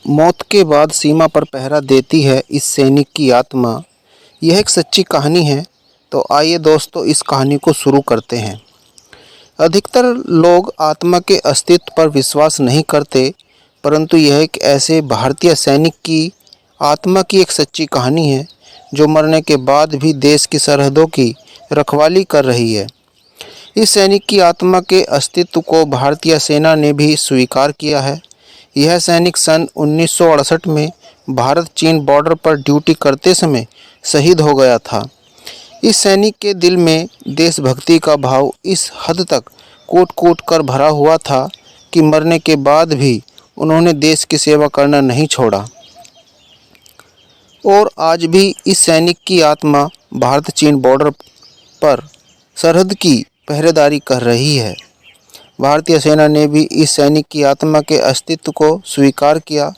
मौत के बाद सीमा पर पहरा देती है इस सैनिक की आत्मा। यह एक सच्ची कहानी है। तो आइए दोस्तों, इस कहानी को शुरू करते हैं। अधिकतर लोग आत्मा के अस्तित्व पर विश्वास नहीं करते, परंतु यह एक ऐसे भारतीय सैनिक की आत्मा की एक सच्ची कहानी है जो मरने के बाद भी देश की सरहदों की रखवाली कर रही है। इस सैनिक की आत्मा के अस्तित्व को भारतीय सेना ने भी स्वीकार किया है। यह सैनिक सन 1968 में भारत चीन बॉर्डर पर ड्यूटी करते समय शहीद हो गया था। इस सैनिक के दिल में देशभक्ति का भाव इस हद तक कूट-कूट कर भरा हुआ था कि मरने के बाद भी उन्होंने देश की सेवा करना नहीं छोड़ा। और आज भी इस सैनिक की आत्मा भारत चीन बॉर्डर पर सरहद की पहरेदारी कर रही है। भारतीय सेना ने भी इस सैनिक की आत्मा के अस्तित्व को स्वीकार किया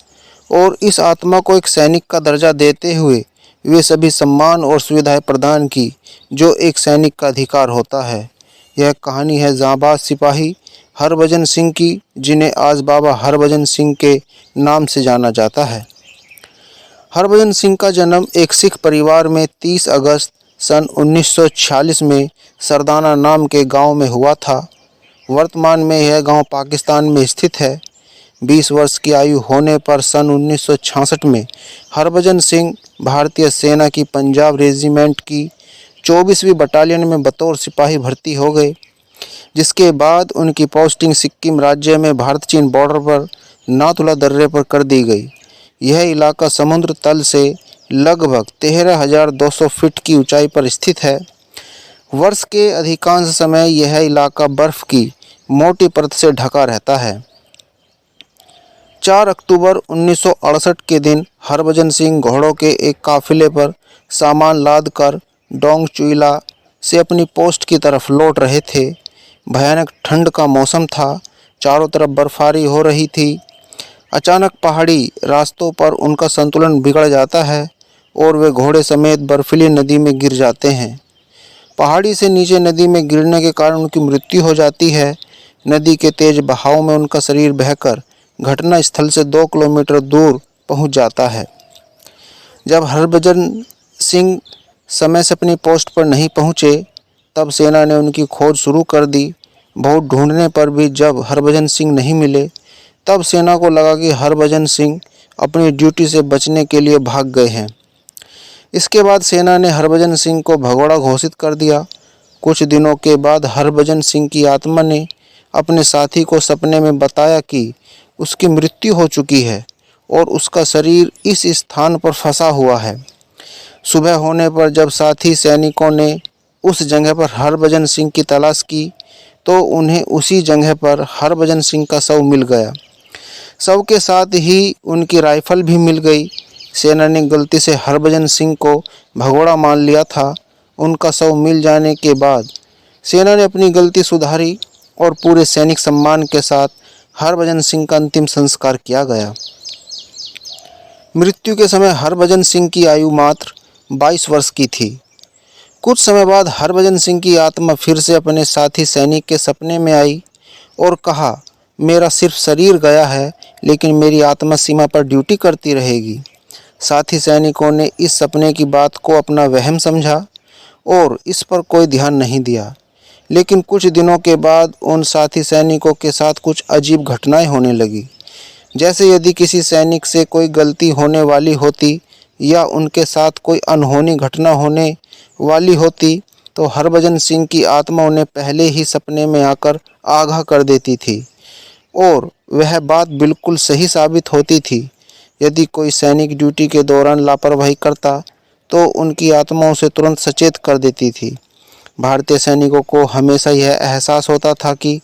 और इस आत्मा को एक सैनिक का दर्जा देते हुए वे सभी सम्मान और सुविधाएं प्रदान की जो एक सैनिक का अधिकार होता है। यह कहानी है जांबाज सिपाही हरभजन सिंह की, जिन्हें आज बाबा हरभजन सिंह के नाम से जाना जाता है। हरभजन सिंह का जन्म एक सिख परिवार में 30 अगस्त सन 1946 में सरदाना नाम के गांव में हुआ था। वर्तमान में यह गांव पाकिस्तान में स्थित है। 20 वर्ष की आयु होने पर सन 1966 में हरभजन सिंह भारतीय सेना की पंजाब रेजिमेंट की 24वीं बटालियन में बतौर सिपाही भर्ती हो गए, जिसके बाद उनकी पोस्टिंग सिक्किम राज्य में भारत चीन बॉर्डर पर नाथुला दर्रे पर कर दी गई। यह इलाका समुद्र तल से लगभग 13,200 फीट की ऊंचाई पर स्थित है। वर्ष के अधिकांश समय यह इलाका बर्फ की मोटी परत से ढका रहता है। 4 अक्टूबर 1968 के दिन हरभजन सिंह घोड़ों के एक काफिले पर सामान लादकर डोंग चुइला से अपनी पोस्ट की तरफ लौट रहे थे। भयानक ठंड का मौसम था, चारों तरफ बर्फबारी हो रही थी। अचानक पहाड़ी रास्तों पर उनका संतुलन बिगड़ जाता है और वे घोड़े समेत बर्फीली नदी में गिर जाते हैं। पहाड़ी से नीचे नदी में गिरने के कारण उनकी मृत्यु हो जाती है। नदी के तेज बहाव में उनका शरीर बहकर घटना स्थल से 2 किलोमीटर दूर पहुंच जाता है। जब हरभजन सिंह समय से अपनी पोस्ट पर नहीं पहुंचे, तब सेना ने उनकी खोज शुरू कर दी। बहुत ढूंढने पर भी जब हरभजन सिंह नहीं मिले, तब सेना को लगा कि हरभजन सिंह अपनी ड्यूटी से बचने के लिए भाग गए हैं। इसके बाद सेना ने हरभजन सिंह को भगोड़ा घोषित कर दिया। कुछ दिनों के बाद हरभजन सिंह की आत्मा ने अपने साथी को सपने में बताया कि उसकी मृत्यु हो चुकी है और उसका शरीर इस स्थान पर फंसा हुआ है। सुबह होने पर जब साथी सैनिकों ने उस जगह पर हरभजन सिंह की तलाश की, तो उन्हें उसी जगह पर हरभजन सिंह का शव मिल गया। शव के साथ ही उनकी राइफल भी मिल गई। सेना ने गलती से हरभजन सिंह को भगोड़ा मान लिया था। उनका शव मिल जाने के बाद सेना ने अपनी गलती सुधारी और पूरे सैनिक सम्मान के साथ हरभजन सिंह का अंतिम संस्कार किया गया। मृत्यु के समय हरभजन सिंह की आयु मात्र 22 वर्ष की थी। कुछ समय बाद हरभजन सिंह की आत्मा फिर से अपने साथी सैनिक के सपने में आई और कहा, मेरा सिर्फ शरीर गया है, लेकिन मेरी आत्मा सीमा पर ड्यूटी करती रहेगी। साथी सैनिकों ने इस सपने की बात को अपना वहम समझा और इस पर कोई ध्यान नहीं दिया। लेकिन कुछ दिनों के बाद उन साथी सैनिकों के साथ कुछ अजीब घटनाएं होने लगी। जैसे यदि किसी सैनिक से कोई गलती होने वाली होती या उनके साथ कोई अनहोनी घटना होने वाली होती, तो हरभजन सिंह की आत्मा उन्हें पहले ही सपने में आकर आगाह कर देती थी और वह बात बिल्कुल सही साबित होती थी। यदि कोई सैनिक ड्यूटी के दौरान लापरवाही करता, तो उनकी आत्मा उसे तुरंत सचेत कर देती थी। भारतीय सैनिकों को हमेशा यह एहसास होता था कि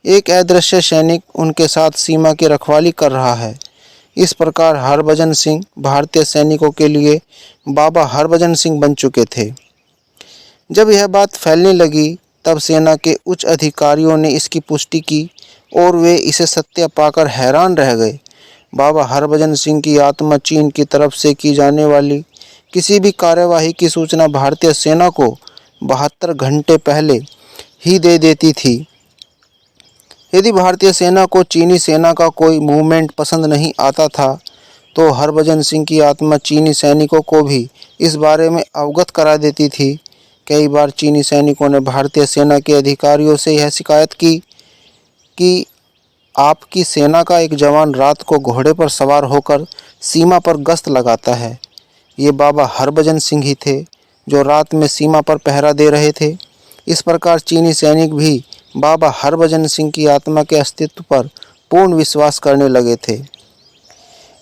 एक अदृश्य सैनिक उनके साथ सीमा की रखवाली कर रहा है। इस प्रकार हरभजन सिंह भारतीय सैनिकों के लिए बाबा हरभजन सिंह बन चुके थे। जब यह बात फैलने लगी, तब सेना के उच्च अधिकारियों ने इसकी पुष्टि की और वे इसे सत्य पाकर हैरान रह गए। बाबा हरभजन सिंह की आत्मा चीन की तरफ से की जाने वाली किसी भी कार्यवाही की सूचना भारतीय सेना को 72 घंटे पहले ही दे देती थी। यदि भारतीय सेना को चीनी सेना का कोई मूवमेंट पसंद नहीं आता था, तो हरभजन सिंह की आत्मा चीनी सैनिकों को भी इस बारे में अवगत करा देती थी। कई बार चीनी सैनिकों ने भारतीय सेना के अधिकारियों से यह शिकायत की कि आपकी सेना का एक जवान रात को घोड़े पर सवार होकर सीमा पर गश्त लगाता है। ये बाबा हरभजन सिंह ही थे जो रात में सीमा पर पहरा दे रहे थे। इस प्रकार चीनी सैनिक भी बाबा हरभजन सिंह की आत्मा के अस्तित्व पर पूर्ण विश्वास करने लगे थे।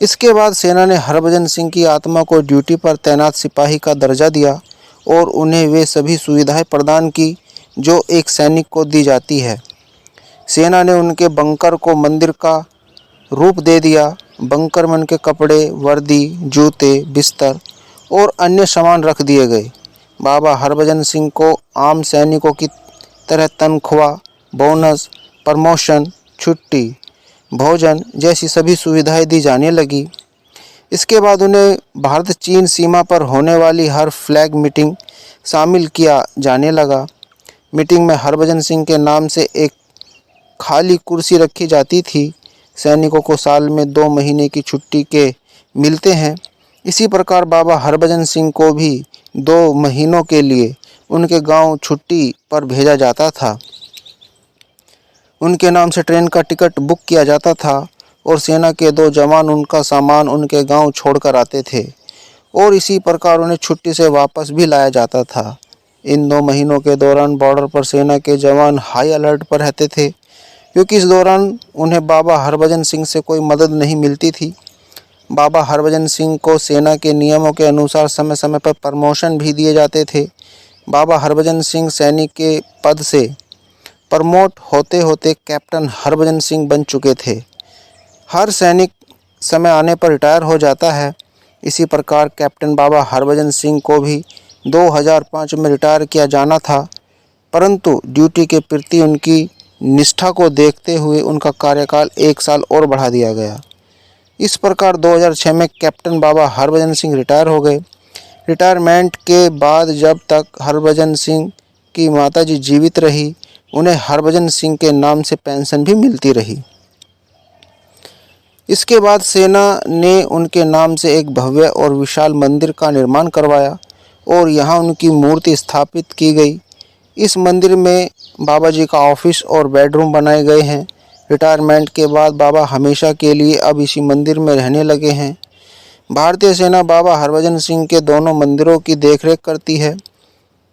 इसके बाद सेना ने हरभजन सिंह की आत्मा को ड्यूटी पर तैनात सिपाही का दर्जा दिया और उन्हें वे सभी सुविधाएं प्रदान की जो एक सैनिक को दी जाती है। सेना ने उनके बंकर को मंदिर का रूप दे दिया। बंकर में उनके कपड़े, वर्दी, जूते, बिस्तर और अन्य सामान रख दिए गए। बाबा हरभजन सिंह को आम सैनिकों की तरह तनख्वाह, बोनस, प्रमोशन, छुट्टी, भोजन जैसी सभी सुविधाएं दी जाने लगी। इसके बाद उन्हें भारत चीन सीमा पर होने वाली हर फ्लैग मीटिंग शामिल किया जाने लगा। मीटिंग में हरभजन सिंह के नाम से एक खाली कुर्सी रखी जाती थी। सैनिकों को साल में 2 महीने की छुट्टी के मिलते हैं। इसी प्रकार बाबा हरभजन सिंह को भी 2 महीनों के लिए उनके गांव छुट्टी पर भेजा जाता था। उनके नाम से ट्रेन का टिकट बुक किया जाता था और सेना के 2 जवान उनका सामान उनके गांव छोड़कर आते थे और इसी प्रकार उन्हें छुट्टी से वापस भी लाया जाता था। इन 2 महीनों के दौरान बॉर्डर पर सेना के जवान हाई अलर्ट पर रहते थे क्योंकि इस दौरान उन्हें बाबा हरभजन सिंह से कोई मदद नहीं मिलती थी। बाबा हरभजन सिंह को सेना के नियमों के अनुसार समय समय पर प्रमोशन भी दिए जाते थे। बाबा हरभजन सिंह सैनिक के पद से प्रमोट होते होते कैप्टन हरभजन सिंह बन चुके थे। हर सैनिक समय आने पर रिटायर हो जाता है। इसी प्रकार कैप्टन बाबा हरभजन सिंह को भी 2005 में रिटायर किया जाना था, परंतु ड्यूटी के प्रति उनकी निष्ठा को देखते हुए उनका कार्यकाल 1 साल और बढ़ा दिया गया। इस प्रकार 2006 में कैप्टन बाबा हरभजन सिंह रिटायर हो गए। रिटायरमेंट के बाद जब तक हरभजन सिंह की माताजी जीवित रही, उन्हें हरभजन सिंह के नाम से पेंशन भी मिलती रही। इसके बाद सेना ने उनके नाम से एक भव्य और विशाल मंदिर का निर्माण करवाया और यहाँ उनकी मूर्ति स्थापित की गई। इस मंदिर में बाबा जी का ऑफिस और बेडरूम बनाए गए हैं। रिटायरमेंट के बाद बाबा हमेशा के लिए अब इसी मंदिर में रहने लगे हैं। भारतीय सेना बाबा हरभजन सिंह के दोनों मंदिरों की देखरेख करती है।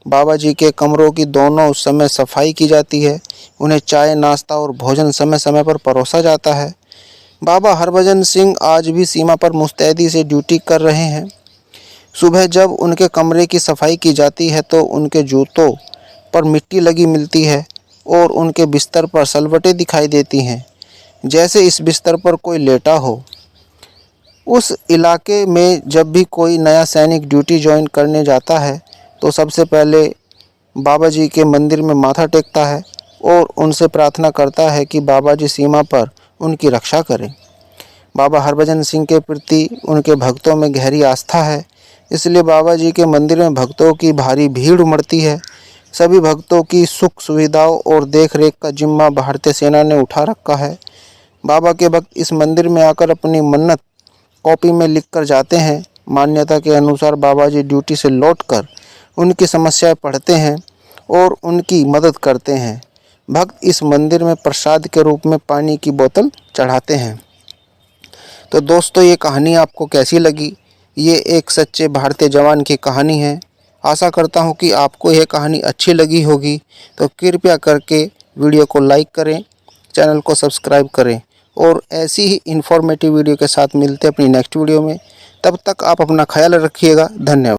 बाबा जी के कमरों की दोनों समय सफाई की जाती है। उन्हें चाय, नाश्ता और भोजन समय समय पर परोसा जाता है। बाबा हरभजन सिंह आज भी सीमा पर मुस्तैदी से ड्यूटी कर रहे हैं। सुबह जब उनके कमरे की सफाई की जाती है तो उनके जूतों पर मिट्टी लगी मिलती है और उनके बिस्तर पर सलवटें दिखाई देती हैं, जैसे इस बिस्तर पर कोई लेटा हो। उस इलाके में जब भी कोई नया सैनिक ड्यूटी ज्वाइन करने जाता है तो सबसे पहले बाबा जी के मंदिर में माथा टेकता है और उनसे प्रार्थना करता है कि बाबा जी सीमा पर उनकी रक्षा करें। बाबा हरभजन सिंह के प्रति उनके भक्तों में गहरी आस्था है, इसलिए बाबा जी के मंदिर में भक्तों की भारी भीड़ उमड़ती है। सभी भक्तों की सुख सुविधाओं और देखरेख का जिम्मा भारतीय सेना ने उठा रखा है। बाबा के भक्त इस मंदिर में आकर अपनी मन्नत कॉपी में लिखकर जाते हैं। मान्यता के अनुसार बाबा जी ड्यूटी से लौटकर उनकी समस्याएं पढ़ते हैं और उनकी मदद करते हैं। भक्त इस मंदिर में प्रसाद के रूप में पानी की बोतल चढ़ाते हैं। तो दोस्तों, ये कहानी आपको कैसी लगी? ये एक सच्चे भारतीय जवान की कहानी है। आशा करता हूँ कि आपको यह कहानी अच्छी लगी होगी। तो कृपया करके वीडियो को लाइक करें, चैनल को सब्सक्राइब करें और ऐसी ही इन्फॉर्मेटिव वीडियो के साथ मिलते हैं अपनी नेक्स्ट वीडियो में। तब तक आप अपना ख्याल रखिएगा। धन्यवाद।